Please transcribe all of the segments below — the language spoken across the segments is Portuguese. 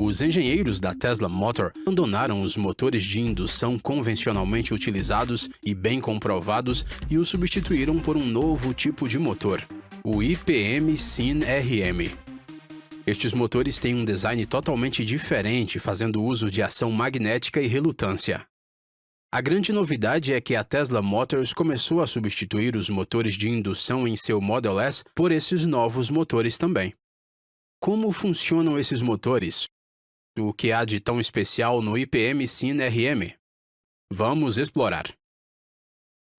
Os engenheiros da Tesla Motor abandonaram os motores de indução convencionalmente utilizados e bem comprovados e os substituíram por um novo tipo de motor, o IPM Syn-RM. Estes motores têm um design totalmente diferente, fazendo uso de ação magnética e relutância. A grande novidade é que a Tesla Motors começou a substituir os motores de indução em seu Model S por esses novos motores também. Como funcionam esses motores? O que há de tão especial no IPM Syn-RM? Vamos explorar.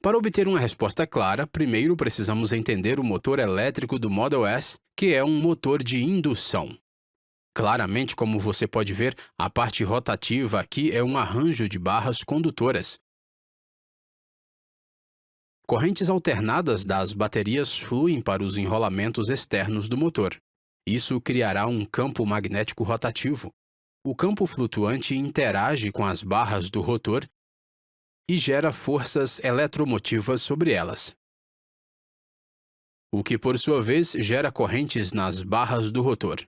Para obter uma resposta clara, primeiro precisamos entender o motor elétrico do Model S, que é um motor de indução. Claramente, como você pode ver, a parte rotativa aqui é um arranjo de barras condutoras. Correntes alternadas das baterias fluem para os enrolamentos externos do motor. Isso criará um campo magnético rotativo. O campo flutuante interage com as barras do rotor e gera forças eletromotivas sobre elas, o que, por sua vez, gera correntes nas barras do rotor.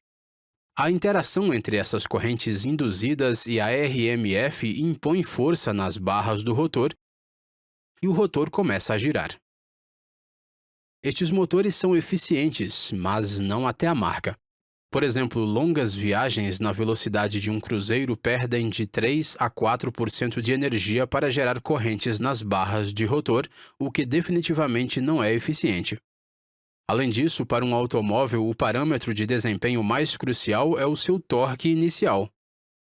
A interação entre essas correntes induzidas e a RMF impõe força nas barras do rotor e o rotor começa a girar. Estes motores são eficientes, mas não até a marca. Por exemplo, longas viagens na velocidade de um cruzeiro perdem de 3 a 4% de energia para gerar correntes nas barras de rotor, o que definitivamente não é eficiente. Além disso, para um automóvel, o parâmetro de desempenho mais crucial é o seu torque inicial.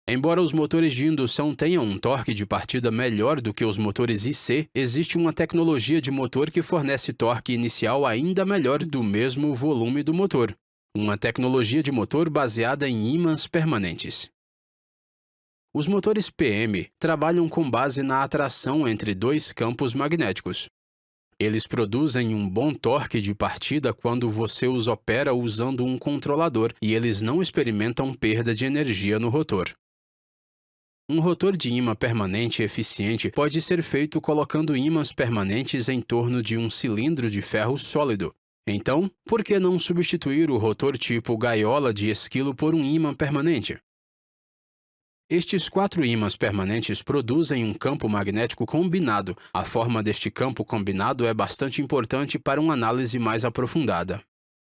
Embora os motores de indução tenham um torque de partida melhor do que os motores IC, existe uma tecnologia de motor que fornece torque inicial ainda melhor do mesmo volume do motor. Uma tecnologia de motor baseada em ímãs permanentes. Os motores PM trabalham com base na atração entre dois campos magnéticos. Eles produzem um bom torque de partida quando você os opera usando um controlador e eles não experimentam perda de energia no rotor. Um rotor de ímã permanente eficiente pode ser feito colocando ímãs permanentes em torno de um cilindro de ferro sólido. Então, por que não substituir o rotor tipo gaiola de esquilo por um ímã permanente? Estes 4 ímãs permanentes produzem um campo magnético combinado. A forma deste campo combinado é bastante importante para uma análise mais aprofundada.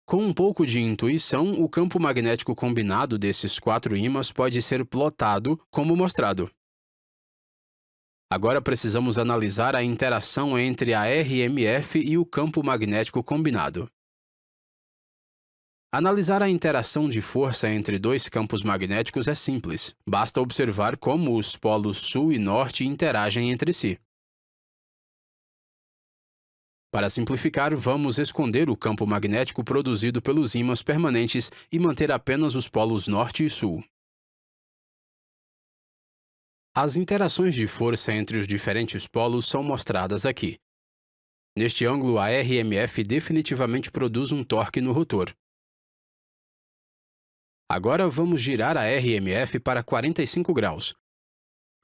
Com um pouco de intuição, o campo magnético combinado desses 4 ímãs pode ser plotado, como mostrado. Agora precisamos analisar a interação entre a RMF e o campo magnético combinado. Analisar a interação de força entre dois campos magnéticos é simples. Basta observar como os polos sul e norte interagem entre si. Para simplificar, vamos esconder o campo magnético produzido pelos ímãs permanentes e manter apenas os polos norte e sul. As interações de força entre os diferentes polos são mostradas aqui. Neste ângulo, a RMF definitivamente produz um torque no rotor. Agora vamos girar a RMF para 45 graus.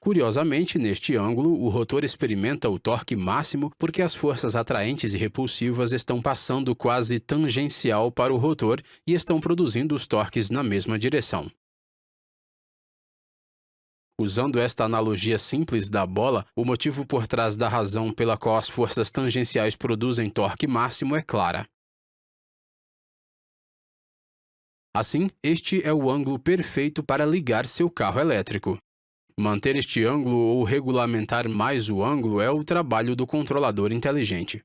Curiosamente, neste ângulo, o rotor experimenta o torque máximo porque as forças atraentes e repulsivas estão passando quase tangencial para o rotor e estão produzindo os torques na mesma direção. Usando esta analogia simples da bola, o motivo por trás da razão pela qual as forças tangenciais produzem torque máximo é clara. Assim, este é o ângulo perfeito para ligar seu carro elétrico. Manter este ângulo ou regulamentar mais o ângulo é o trabalho do controlador inteligente.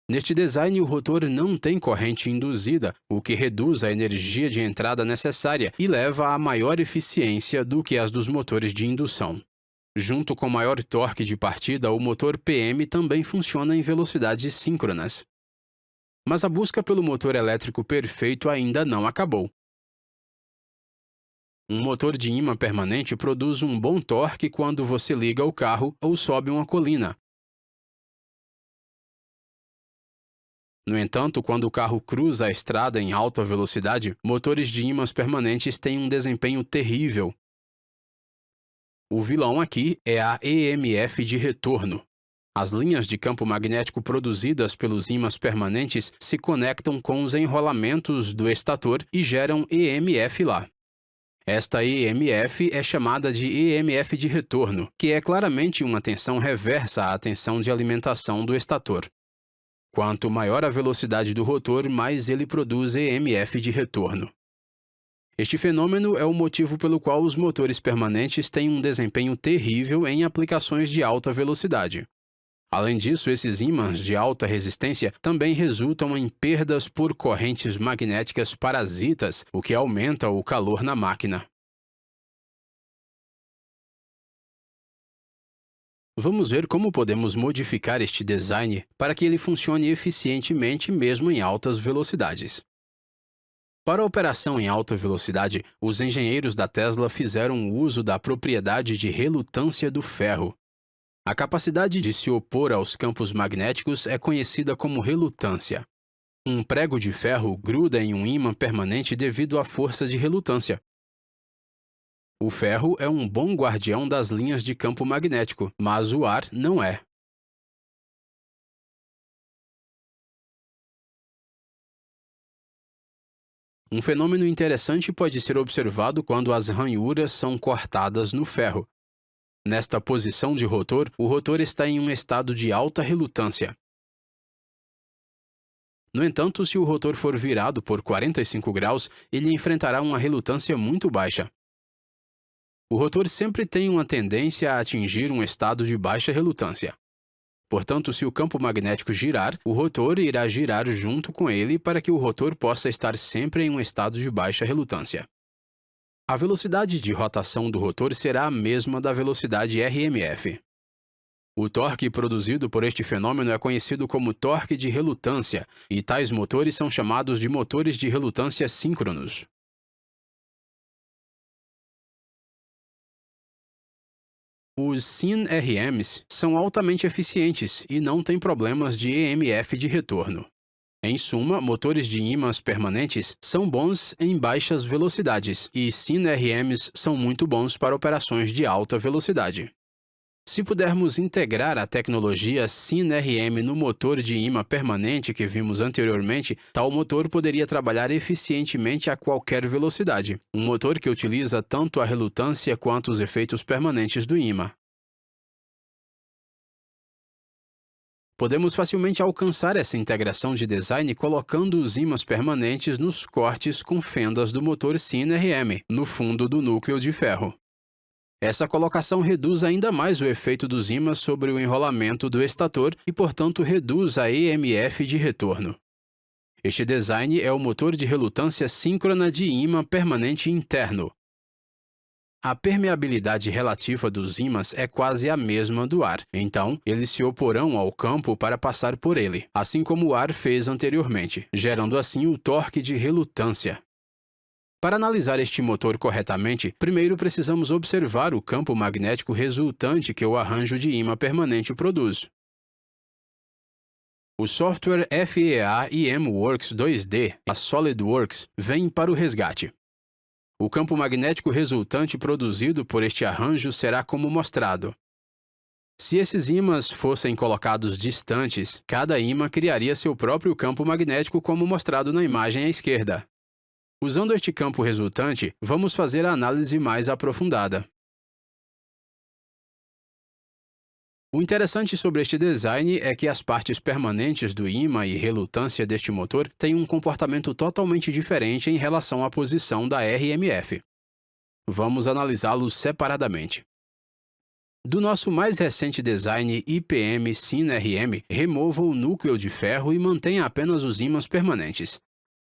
Neste design, o rotor não tem corrente induzida, o que reduz a energia de entrada necessária e leva a maior eficiência do que as dos motores de indução. Junto com maior torque de partida, o motor PM também funciona em velocidades síncronas. Mas a busca pelo motor elétrico perfeito ainda não acabou. Um motor de ímã permanente produz um bom torque quando você liga o carro ou sobe uma colina. No entanto, quando o carro cruza a estrada em alta velocidade, motores de ímãs permanentes têm um desempenho terrível. O vilão aqui é a EMF de retorno. As linhas de campo magnético produzidas pelos ímãs permanentes se conectam com os enrolamentos do estator e geram EMF lá. Esta EMF é chamada de EMF de retorno, que é claramente uma tensão reversa à tensão de alimentação do estator. Quanto maior a velocidade do rotor, mais ele produz EMF de retorno. Este fenômeno é o motivo pelo qual os motores permanentes têm um desempenho terrível em aplicações de alta velocidade. Além disso, esses ímãs de alta resistência também resultam em perdas por correntes magnéticas parasitas, o que aumenta o calor na máquina. Vamos ver como podemos modificar este design para que ele funcione eficientemente mesmo em altas velocidades. Para a operação em alta velocidade, os engenheiros da Tesla fizeram uso da propriedade de relutância do ferro. A capacidade de se opor aos campos magnéticos é conhecida como relutância. Um prego de ferro gruda em um ímã permanente devido à força de relutância. O ferro é um bom guardião das linhas de campo magnético, mas o ar não é. Um fenômeno interessante pode ser observado quando as ranhuras são cortadas no ferro. Nesta posição de rotor, o rotor está em um estado de alta relutância. No entanto, se o rotor for virado por 45 graus, ele enfrentará uma relutância muito baixa. O rotor sempre tem uma tendência a atingir um estado de baixa relutância. Portanto, se o campo magnético girar, o rotor irá girar junto com ele para que o rotor possa estar sempre em um estado de baixa relutância. A velocidade de rotação do rotor será a mesma da velocidade RMF. O torque produzido por este fenômeno é conhecido como torque de relutância, e tais motores são chamados de motores de relutância síncronos. Os SYN-RMs são altamente eficientes e não têm problemas de EMF de retorno. Em suma, motores de ímãs permanentes são bons em baixas velocidades e SYN-RMs são muito bons para operações de alta velocidade. Se pudermos integrar a tecnologia SYN-RM no motor de ímã permanente que vimos anteriormente, tal motor poderia trabalhar eficientemente a qualquer velocidade, um motor que utiliza tanto a relutância quanto os efeitos permanentes do ímã. Podemos facilmente alcançar essa integração de design colocando os ímãs permanentes nos cortes com fendas do motor SYN-RM, no fundo do núcleo de ferro. Essa colocação reduz ainda mais o efeito dos ímãs sobre o enrolamento do estator e, portanto, reduz a EMF de retorno. Este design é o motor de relutância síncrona de ímã permanente interno. A permeabilidade relativa dos ímãs é quase a mesma do ar, então eles se oporão ao campo para passar por ele, assim como o ar fez anteriormente, gerando assim o torque de relutância. Para analisar este motor corretamente, primeiro precisamos observar o campo magnético resultante que o arranjo de ímã permanente produz. O software FEA EMWorks 2D, a SolidWorks, vem para o resgate. O campo magnético resultante produzido por este arranjo será como mostrado. Se esses ímãs fossem colocados distantes, cada ímã criaria seu próprio campo magnético como mostrado na imagem à esquerda. Usando este campo resultante, vamos fazer a análise mais aprofundada. O interessante sobre este design é que as partes permanentes do ímã e relutância deste motor têm um comportamento totalmente diferente em relação à posição da RMF. Vamos analisá-los separadamente. Do nosso mais recente design IPM SYN-RM, remova o núcleo de ferro e mantenha apenas os ímãs permanentes.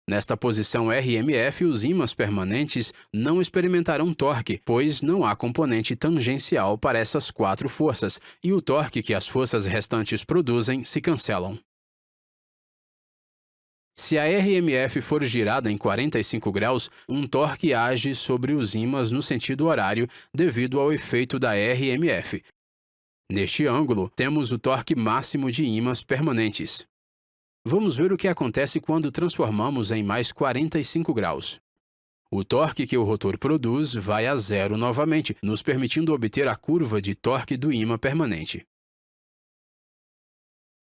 Nesta posição RMF, os ímãs permanentes não experimentarão torque, pois não há componente tangencial para essas quatro forças, e o torque que as forças restantes produzem se cancelam. Se a RMF for girada em 45 graus, um torque age sobre os ímãs no sentido horário devido ao efeito da RMF. Neste ângulo, temos o torque máximo de ímãs permanentes. Vamos ver o que acontece quando transformamos em mais 45 graus. O torque que o rotor produz vai a zero novamente, nos permitindo obter a curva de torque do ímã permanente.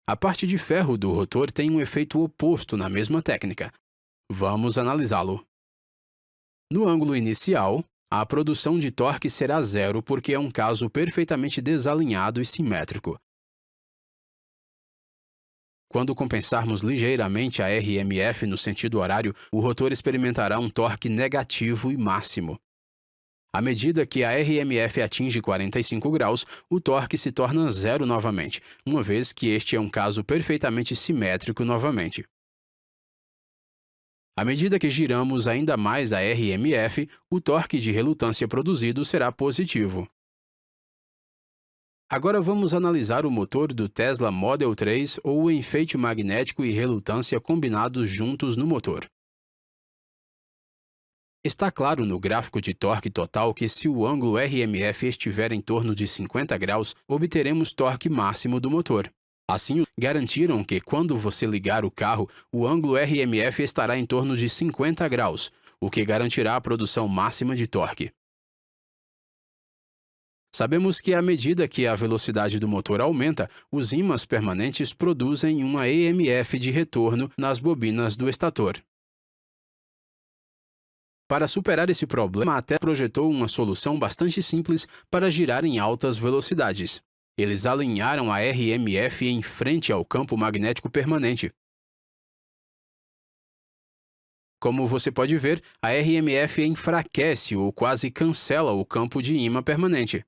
A parte de ferro do rotor tem um efeito oposto na mesma técnica. Vamos analisá-lo. No ângulo inicial, a produção de torque será zero porque é um caso perfeitamente desalinhado e simétrico. Quando compensarmos ligeiramente a RMF no sentido horário, o rotor experimentará um torque negativo e máximo. À medida que a RMF atinge 45 graus, o torque se torna zero novamente, uma vez que este é um caso perfeitamente simétrico novamente. À medida que giramos ainda mais a RMF, o torque de relutância produzido será positivo. Agora vamos analisar o motor do Tesla Model 3 ou o enfeite magnético e relutância combinados juntos no motor. Está claro no gráfico de torque total que se o ângulo RMF estiver em torno de 50 graus, obteremos torque máximo do motor. Assim, garantiram que quando você ligar o carro, o ângulo RMF estará em torno de 50 graus, o que garantirá a produção máxima de torque. Sabemos que à medida que a velocidade do motor aumenta, os ímãs permanentes produzem uma EMF de retorno nas bobinas do estator. Para superar esse problema, a Tesla projetou uma solução bastante simples para girar em altas velocidades. Eles alinharam a RMF em frente ao campo magnético permanente. Como você pode ver, a RMF enfraquece ou quase cancela o campo de ímã permanente.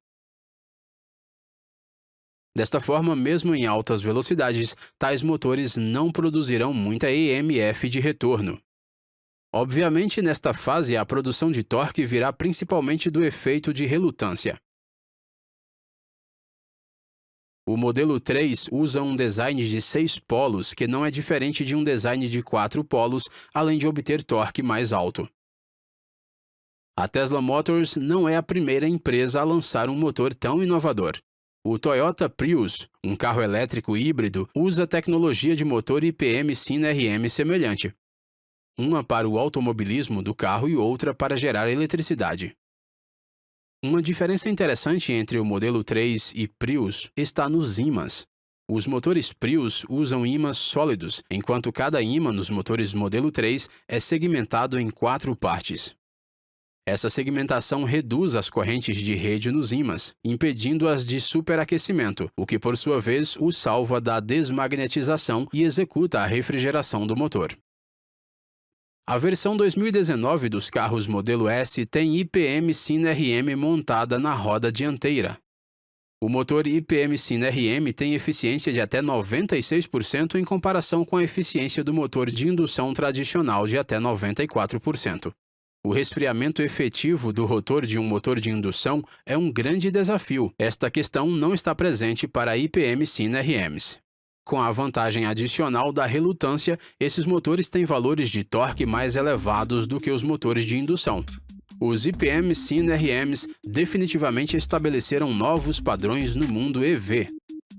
Desta forma, mesmo em altas velocidades, tais motores não produzirão muita EMF de retorno. Obviamente, nesta fase, a produção de torque virá principalmente do efeito de relutância. O modelo 3 usa um design de 6 polos, que não é diferente de um design de 4 polos, além de obter torque mais alto. A Tesla Motors não é a primeira empresa a lançar um motor tão inovador. O Toyota Prius, um carro elétrico híbrido, usa tecnologia de motor IPM Syn-RM semelhante. Uma para o automobilismo do carro e outra para gerar eletricidade. Uma diferença interessante entre o modelo 3 e Prius está nos ímãs. Os motores Prius usam ímãs sólidos, enquanto cada ímã nos motores modelo 3 é segmentado em 4 partes. Essa segmentação reduz as correntes de rede nos ímãs, impedindo-as de superaquecimento, o que por sua vez os salva da desmagnetização e executa a refrigeração do motor. A versão 2019 dos carros modelo S tem IPM Syn-RM montada na roda dianteira. O motor IPM Syn-RM tem eficiência de até 96% em comparação com a eficiência do motor de indução tradicional de até 94%. O resfriamento efetivo do rotor de um motor de indução é um grande desafio. Esta questão não está presente para IPM Syn-RMs. Com a vantagem adicional da relutância, esses motores têm valores de torque mais elevados do que os motores de indução. Os IPM Syn-RMs definitivamente estabeleceram novos padrões no mundo EV.